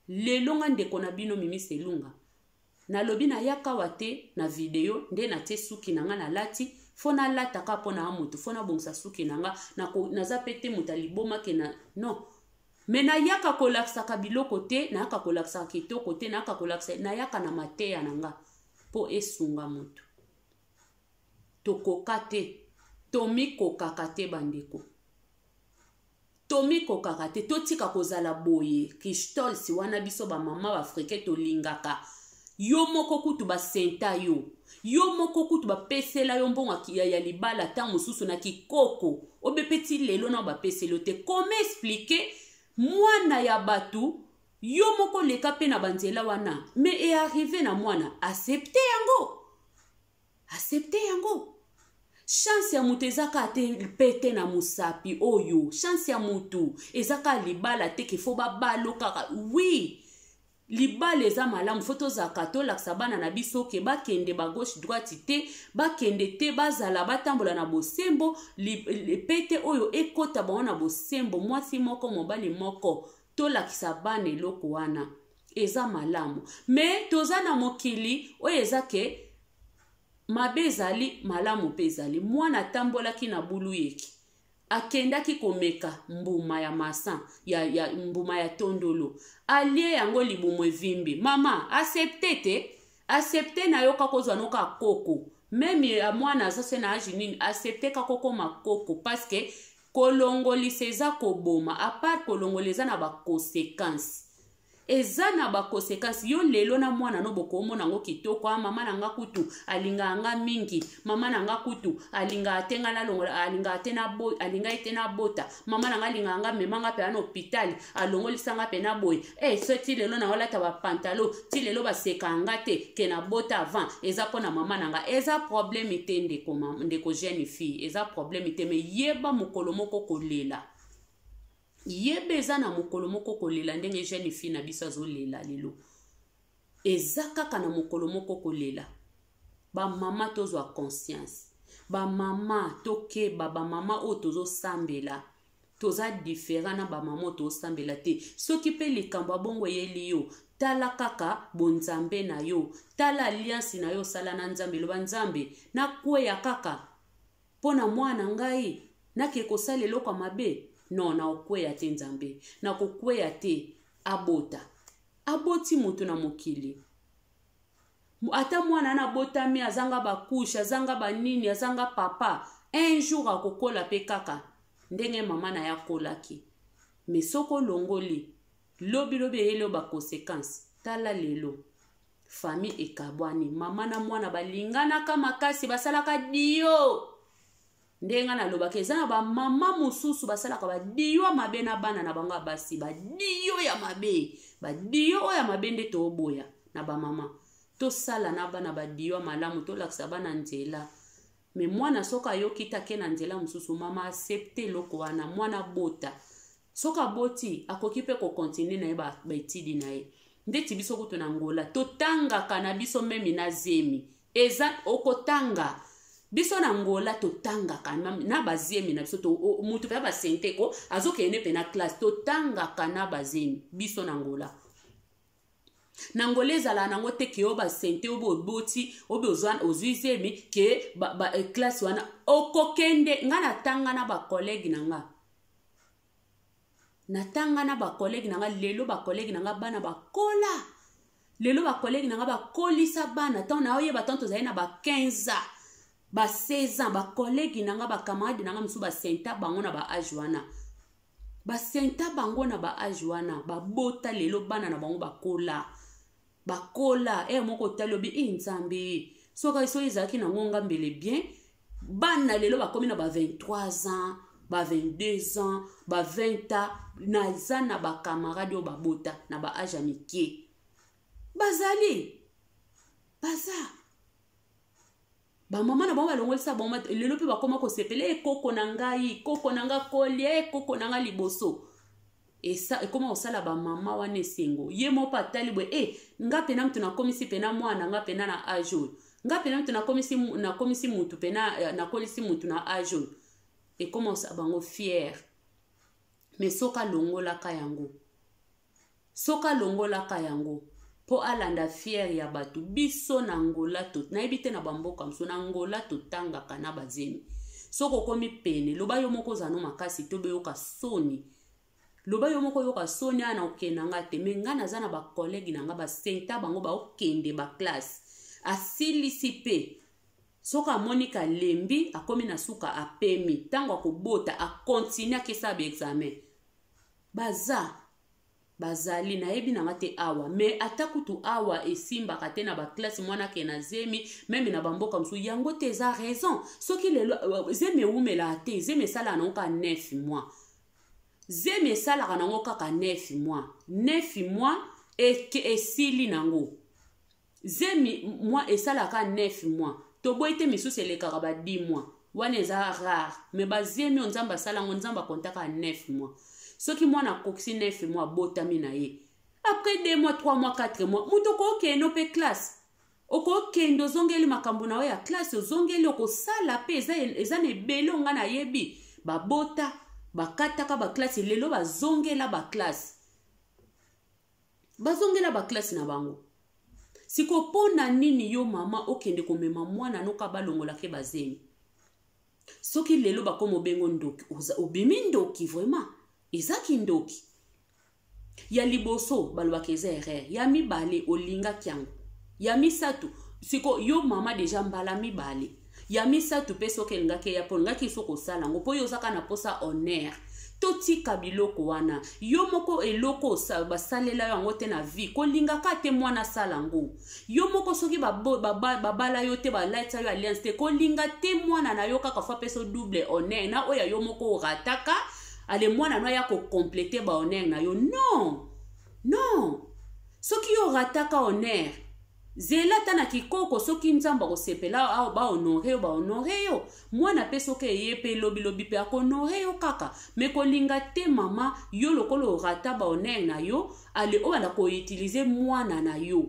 lelo nga ndeko na bino mimi selunga na lobi na yaka wate na video nde na te suki nanga na lati fona lata ka pona amutu fona bongsa suki nanga na za pete mutaliboma ke na no me na yaka kolaksa kabiloko te na yaka kolaksa kitoko te na yaka kolaksa na yaka na mateya nanga po esunga mutu tokokate tomikokaka te bandeko tomikokaka te totika kozala boye kristol si wana biso ba mama bafrike tolingaka yo moko kutu basenta yo moko kutu bapesela yo mbongo ya libala ta mosusu na kikoko obepeti lelo na bapeselo te comment expliquer mwana ya batu yo moko leka pe na banzela wana mais est arrivé na mwana accepter yango chance ya mutu ezaka te pete na musapi oyo chance ya mutu ezaka libala te ke fo babalo kaka oui libala eza malamu fo tozaka tolakisa bana na biso ke bakende ba gauche droite te bakende te bazala batambola na bosembo pete oyo ekota bango na bosembo mwasi moko mobali moko tolakisa bana eloko wana eza malamu. Mais toza na mokili oyo eza ke mabe ezali malamu mpe ezali. Mwana atambolaki na bulu yeki akendaki komeka mbuma ya masan ya mbuma ya tondolo alie yango libumu evimbi. Mama accepte na yo kakozwa noka koko. Même ya mwana azase na agi nini accepte kakoko makoko parce que kolongolisa eza koboma. A part kolongolisa na ba conséquences. Eza na ba conséquences. Yo lelo na mwana no boko omona ngo kitoko. Mama nanga kutu alinga anga mingi. Mama nanga kutu alinga atenga na longo alinga atena bota. Mama nanga alinga anga memanga pe na hôpital alongolisa nga pe na boy. So ti lelo na wala ta ba pantalon ti lelo ba seka anga te ke na bota avant. Eza pona mama nanga. Eza problème ite ndeko jeune fille. Eza problème ite me yeba mukolo moko kolela. Yebe eza na mokolo moko kolela ndenge jeune fille na biso azolela lelo. Eza kaka na mokolo moko kolela. Ba mama tozwa conscience. Ba mama tokeba ba mama o tozo sambela. Toza différent na ba mama tozo sambela te. Soki pe likambo bongo yeli yo. Tala kaka bonzambe na yo. Tala alliance na yo sala na nzambe lo banzambe. Na kweya kaka. Pona mwana ngai na ke kosala eloko mabe. Non, na okweya te nzambe. Na kokweya te abota. Aboti mutu na mokili. Ata mwana na botami azanga bakusha, azanga banini, azanga papa. Un jour akokola pe kaka. Ndenge mama na ya kolaki. Me soko longoli. Lobi yelo ba conséquence. Tala lelo. Famille ekabwani. Mama na mwana balingana kama kasi basalaka dio. Ndenga na loba kezana ba mama mususu basalaka ba diyo mabe na bana na banga basi ba diyo ya mabe ya mabe nde to boya na ba mama to sala na bana ba diyo malamu to laksa bana nzela. Me mwana soka yo kita ke na nzela mususu mama accepte loko wana mwana bota soka boti akoki pe ko continue na ba etidi na ye ndeti biso kutu na ngola to tanga kana biso memi na zemi eza okotanga biso na ngola to tanga kana na bazemi na biso to mutu pe ba sente ko azokene pe na classe to tanga kana bazemi biso na ngola na ngoleza la nango te ke oba sente obo boti obo ozwizemi ke ba classe wana okokende ngana tanga na ba collègue nanga na tanga na ba collègue nanga lelo ba collègue nanga bana bakola lelo ba collègue nanga bakolisa bana tant na oyeba tanto zaina ba 15 ans ba 16 ans ba collègue nanga ba camarade nanga musu ba senta bango na ba âge wana ba senta bango na ba âge wana ba bota lelo bana na bango bakola moko talobi nzambe soka iso izaki na ngonga mbele bien bana lelo bakomi na ba 23 ans ba 22 ans ba 20 ans na zana ba camarade o ba bota na ba âge amike bazali baza ba mama na bango balongolisa bango lelo pe bakoma ko sepele koko na ngai koko na nga kolie koko na nga liboso esa ekoma osala ba mama wana esengo ye mo patali bwe nga pena mtu na komisi pena mwana nga pena na ajo nga pena mtu na komisi mutu pena na kolisi mutu na ajo ekoma osala bango fier mais soka longola ka yango po alanda fier ya batu biso na ngola to na ebite na bamboka mso na ngola to tanga kana bazemi soko komi pene loba yo moko zano makasi to be yoka soni loba yo moko yoka soni ana okena nga te me nga naza na ba collègue na nga ba senta bango ba okende ba classe asilisi pe soka Monica lembi akomi na suka apemi tango akobota a continue akesa ba examen bazali na yebi na ngate awa me atakutu awa esimba kate na ba classe mwana ke na zemi même na bamboka msu yango te za raison soki lelo zemi umela te zemi sala na ka 9 mois zemi sala kana ngo kaka 9 mois esili nango zemi mois esala ka 9 mois to boite misusu eleka ba 10 mois wana za rare me ba zemi onzamba sala ngo nzamba kontaka 9 mois soki mwana kokisi 9 mois botami na ye après 2 mois 3 mois 4 mois muto ko keno pe classe oko kendo zongeli makambo na ya classe zongeli oko sala pe eza ne belo nga na yebi babota bakataka ba classe lelo bazongela ba classe bazongela ba classe na bango. Siko pona nini yo mama okende komema mwana noka balongola ke bazeni. Soki lelo bakomo bengo ndoki, obimi ndoki vraiment. Ezaki ndoki. Ya liboso balobaka eza erreur. Ya mibale olinga kiango. Ya misatu siko yo mama deja mbala mibale. Ya misatu pe soki elinga ke ya ponga ki soko sala ngo po yo zaka na posa honneur. Totika biloko wana yo moko eloko basalela yango te na vie kolinga ka te mwana sala ngo yo moko soki babala yo te balaita yo alliance te kolinga te mwana na yo kaka fa peso double honneur na oya yo moko rataka ale mwana no ya ko compléter ba honneur na yo non soki yo rataka honneur zela tana kikoko soki nzamba ko sepela au ba honore yo mwana pe soki yepe lobi pe akonore yo kaka me kolinga te mama yo lokolo rata ba honneur na yo ale o ala ko utiliser mwana na yo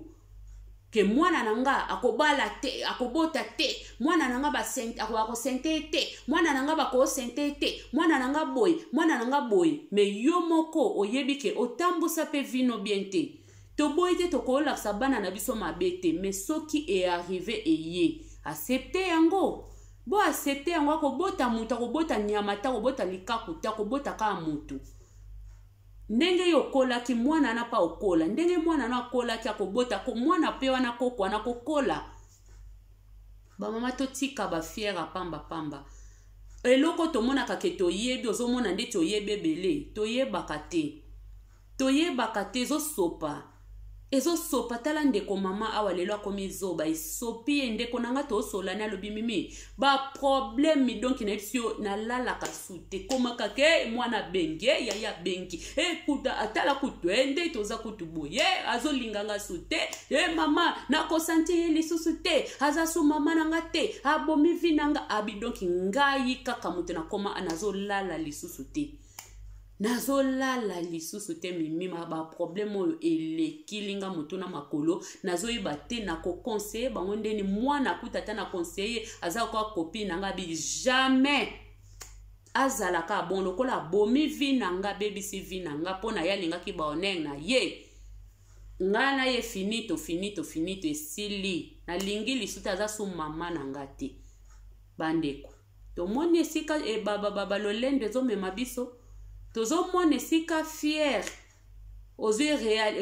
ke mwana nanga akobala te akobota te mwana nanga ba sente ako sente te mwana nanga ba ko sente te mwana nanga boy me yo moko oyebi ke otambusa pe vino bien te to boite to ko la sabana na biso mabete mais soki est arrivé eye accepter yango bo accepter yango ko bota muta ko bota nyamata ko bota likakuta ko bota ka mutu ndenge yokola ki mwana na pa okola ndenge mwana na kola ki akobota ko mwana pe wana koko na kokola ba mama to tika ba fiera pamba eloko to mona ka ke to yebi ozomona nde to yebe belé to yebaka te zo sopa ezo sopa tala ndeko mama awa lelo akomi zoba isopi ndeko nanga to sola na lobi mimi ba problème donc na ipsio na lala kasute komaka ke mwana benge ya bengi kuta atala kutwende toza kutuboye azolinganga sute mama na kosanti lisusu te azasu mama nanga te abomi vinanga abi donc ngai kaka mutu na koma anazolala lisusu te nazolala lisusu te mimima ba problème oyo elekilinga mutu na makolo nazoyiba te na ko conseiller bango ndeni mwana kutata na conseiller aza kwa copine nanga bi jamais azalaka bon lokola bomi vi nanga baby si vi nanga pona yalinga ki ba honneur na ye ngana ye finito esili na lingi lisusu aza su mama nanga te bandeko to moni esika baba lolende zo mema biso tozo mone sika fier ozui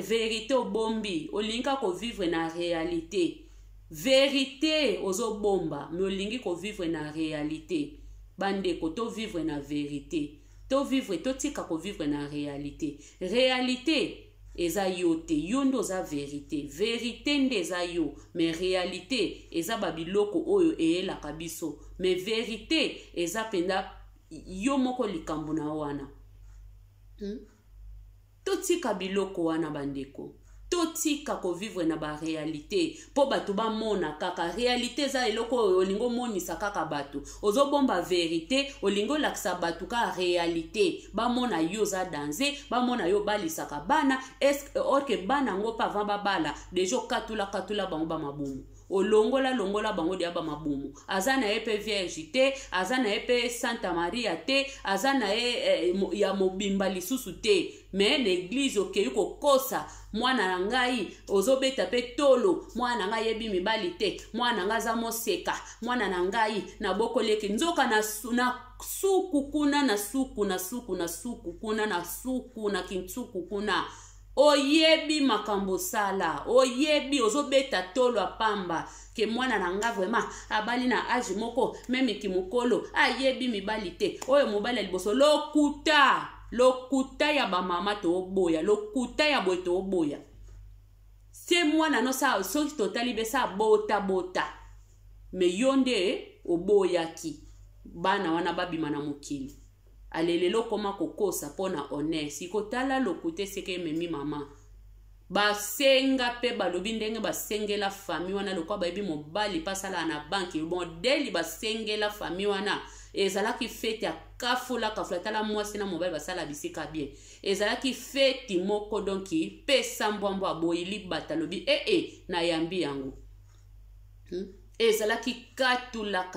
vérité obombi olinga ko vivre na réalité vérité ozo bomba mais olingi ko vivre na réalité bandeko to vivre na vérité to vivre to tika ko vivre na réalité eza yo te yo ndo za vérité nde eza yo mais réalité eza babiloko oyo eyelaka biso mais vérité eza penda yo moko likambo na wana totika biloko wana bandeko totika ko vivre na ba réalité po batu ba mona kaka réalité za eloko olingo monisa kaka batu ozobomba vérité olingo laksa batu ka réalité ba mona yo za danser ba mona yo balisaka bana est orke bana ngo pa va babala dejo katula bango ba mabumu longola bango dia ba mabumu azana epe vierge te azana epe Santa Maria te azana ya mobimba lisusu te mais l'église okeyi kokosa mwana na ngai ozobeta pe tolo mwana ngai yebi mibali te mwana ngai za moseka mwana na ngai na bokoleki nzoka na suku kuna na suku kuna kintsuku kuna oyebi makambo sala oyebi ozobeta tolo apamba ke mwana na nga vraiment abali na age moko meme kimukolo ayebi mibali te oyo mobali liboso lokuta ya ba mama to oboya lokuta ya boy to oboya se mwana no sa so totali be sa bota me yonde oboya ki bana wana babima na mokili alelelo koma kokosa pona honneur sikotala lokute seke memi mama basenga pe balobi ndenge basengela famille wana lokwa bayebi mobali pasala na banki modeli basengela famille wana ezalaki fete ya kafula tala mwasi na mobali basala bisika bien ezalaki fete moko donki pesa mbwambo aboyili batalobi na yambi yango ezalaki katula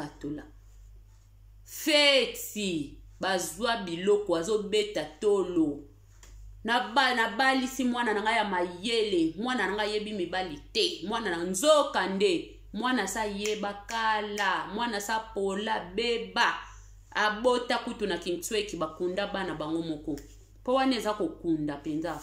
feti bazwa biloko azobeta tolo na bali si mwana nanga ya mayele mwana nanga yebi mibali te mwana na nzoka nde mwana sa yeba kala mwana sa pola beba abota kutu na kintsweki bakunda bana bango moko po waneza kokunda penza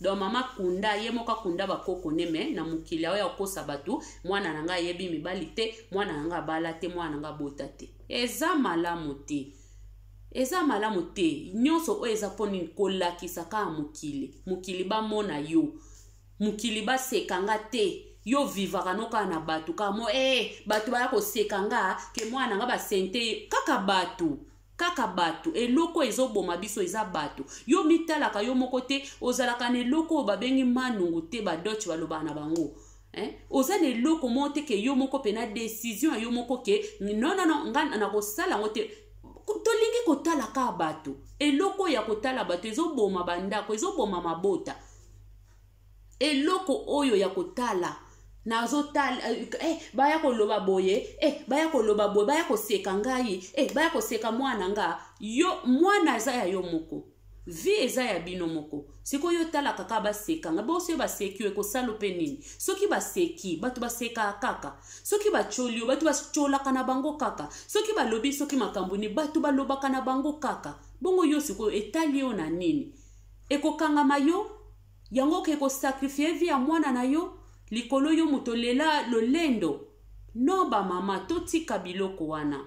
do mama kunda ye moka kunda bakoko neme na mukili ayo yakosa batu mwana nanga yebi mibali te mwana nanga bala te mwana nanga bota te eza malamu te nyonso o eza poni kolakisa ka mukili ba mona yo mukili ba sekanga te yo vivaka noka na batu kamo batu baya kosekanga ke mwana nga basente kaka batu eloko ezoboma biso eza batu yo mitalaka yo moko te ozalaka na eloko babengi manungu te badochi baloba na bango oza na eloko mo te ke yo moko pena décision yo moko ke non nga na kosala ngo te tolingi kotala ka batu eloko ya kotala batu ezoboma bandako ezoboma mabota eloko oyo ya kotala nazotala baya koloba boye baya koloba boye baya koseka ngai baya koseka mwana nga yo mwana za ya yo moko vi eza ya bino moko siko yo tala kaka baseka nga boso baseki ko salo penini soki baseki batu baseka kaka soki bacholi batu bachola kana bango kaka soki balobi soki makambuni batu balobaka na bango kaka bongo yo siko etali yo na nini ekokanga mayo yango ke ko sacrifier vi ya mwana na yo likolo yo mutolela lolendo no ba mama totika biloko wana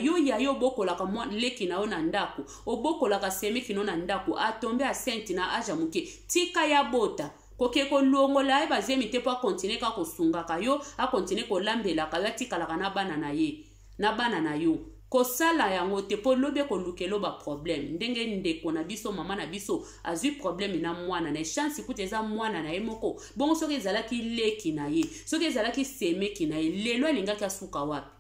yo ya yo bokolaka mwa leki na yo na ndako obokolaka semiki no na ndako atombe a senti na aja muke tika ya bota koke kolongola ye bazemi te po akontine ka kosungaka yo akontine kolambelaka yo atikalaka na bana na yo kosala yango te po lobe kolukelo ba problème ndenge ndeko na biso mama na biso azui problème na mwana na chance kuti eza mwana na ye moko bongo soki ezalaki leki na ye soki ezalaki semeki na ye lelo alingaki asuka wapi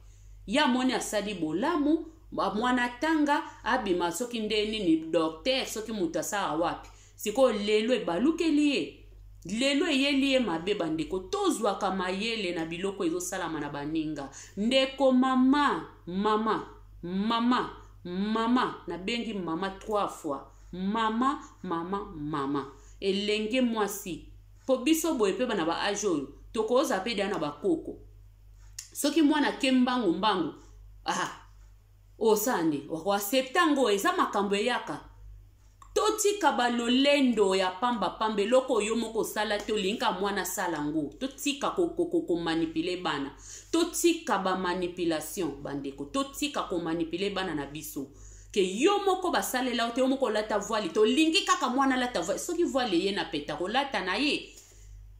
ya moni asali bolamu mwana tanga abima soki nde nini docteur soki mutu asala wapi siko lelo ebalukeli ye lelo eyeli ye mabe bandeko tozwaka mayele na biloko ezosalama na baninga ndeko mama na bengi mama 3 fois mama elenge mwasi po biso boye pe bana ba ajo tokoza pe dia na bakoko soki mwana kembangu osande wako accepta ngo eza makambo yaka totika balolendo ya pamba loko yo moko sala te olinga mwana sala ngo totika ko manipule bana totika ba manipulation bandeko totika ko manipule bana na biso ke yo moko basalela te yo moko lata voile to lingi kaka mwana lata voile soki voile ye na peta ko lata na ye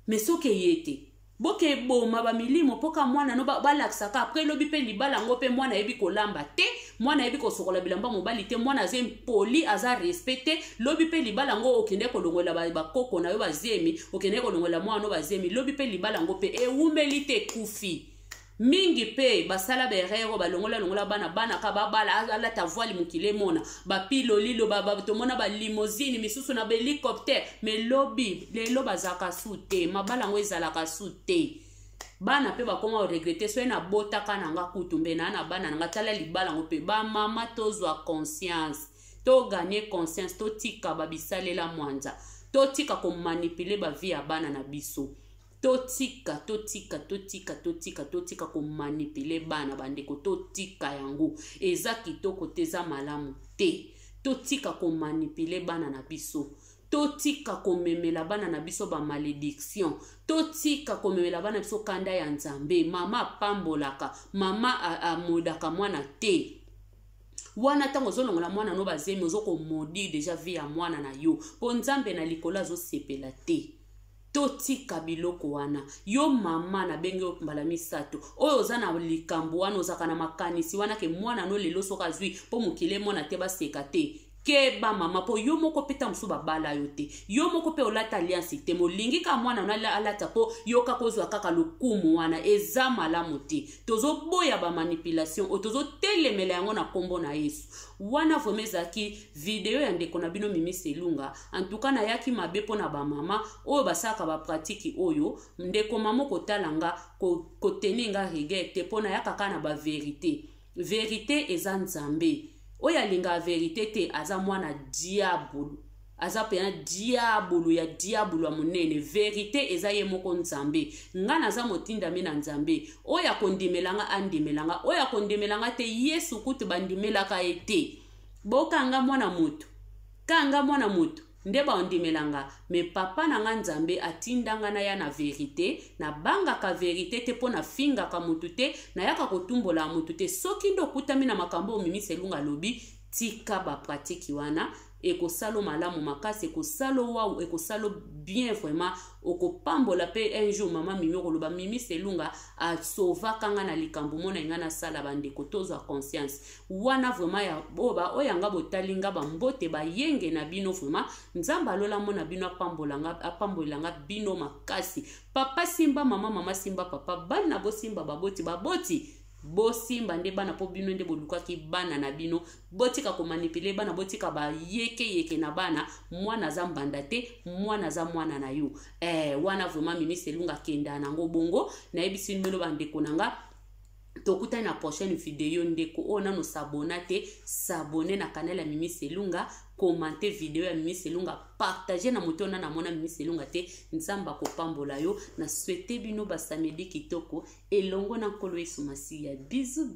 mais soki yete boke boma ba milimo poka mwana no balakisaka après lobi pe libala ngo pe mwana yebi kolamba te mwana yebi kosokola bilamba mobali te mwana aze poli aza respecté lobi pe libala ngo okende kolongola bakoko na yo bazemi okende kolongola mwana no bazemi lobi pe libala ngo pe ewumeli te kufi mingi pe basala berero balongola bana ka babala ala ta voile mukile mona bapilo lilo to mona ba limousine misusu na helicopter mais lobi lelo bazaka sute mabala ngo ezalaka sute bana pe bakoma regretter so na bota kana nga kutumbe na bana nga tala libala ngo pe ba mama tozwa conscience to gagner conscience to tika babisalela mwanza to tika ko manipuler ba vie ya bana na biso totika ko manipule bana bandeko totika yango eza kitoko teza malamu te totika ko manipule bana na biso totika ko memela bana na biso ba malédiction totika ko memela bana biso kanda ya nzambe mama pambolaka mama amodaka mwana te wana tango zolongola mwana no bazemi ozoko modi déjà vie ya mwana na yo po nzambe na likola zo sepela te totika biloko wana yo mama na benge mbala misato oyo oza na likambo wana ozaka na makanisi wana ke mwana no lelo soka zwi po mukile mwana te baseka te ke ba mama po yo moko peta musu babala yo te yo moko pe olata alliance te molingi ka mwana na alata po yo kakozwa kaka lokumu wana eza malamu te tozo boya ba manipulation o tozo telemela yango na kombo na Yesu wana vomezaki video ya ndeko na bino Mimi Selunga en tout cas na yaki mabe po na ba mama oyo basaka ba pratique oyo ndeko mama kotalanga ko teninga rigueur te po na yaka kana ba vérité eza nzambe oyo alinga vérité te aza mwana diabolo aza pena diabolo ya diabolo monene vérité eza ye moko nzambe nga naza motindami na nzambe oyo akondimelanga andimelanga oyo akondimelanga te yesu kutu bandimelaka ye te bokanga mwana mutu kanga mwana mutu nde baondimelanga me papa na nga nzambe atindanga na ya na vérité na bangaka vérité te mpo na fingaka mutu te na yaka kotumbola mutu te soki ndo okutami na makambo omimisa elunga lobi tika bapratiki wana ekosalo malamu makasi ekosalo wawu ekosalo bien vraiment okopambola pe un jour mama mimi okoloba mimi selunga asovaka nga na likambo mona nga na sala bandeko tozwa conscience wana vraiment ya boba oyanga botalinga bambote bayenge na bino vraiment nzamba alola mona bino apambolanga bino makasi papa simba mama simba papa bana bo simba baboti bosimba nde bana po bino nde bolukaki bana na bino botika komanipule bana botika yeke na bana mwana za mbanda te mwana za mwana na yo wana vraiment mimi selunga kenda nango bongo na yebisi mbelo bandeko nanga tokutani na prochaine vidéo ndeko ona no sabona te s'abonner na canal ya Mimi Selunga commenter vidéo ya Mimi Selunga partager na moto na mona Mimi Selunga te nzamba ko pambola yo na souhaiter bino ba samedi kitoko elongo na kolo Yesu Masiya bisous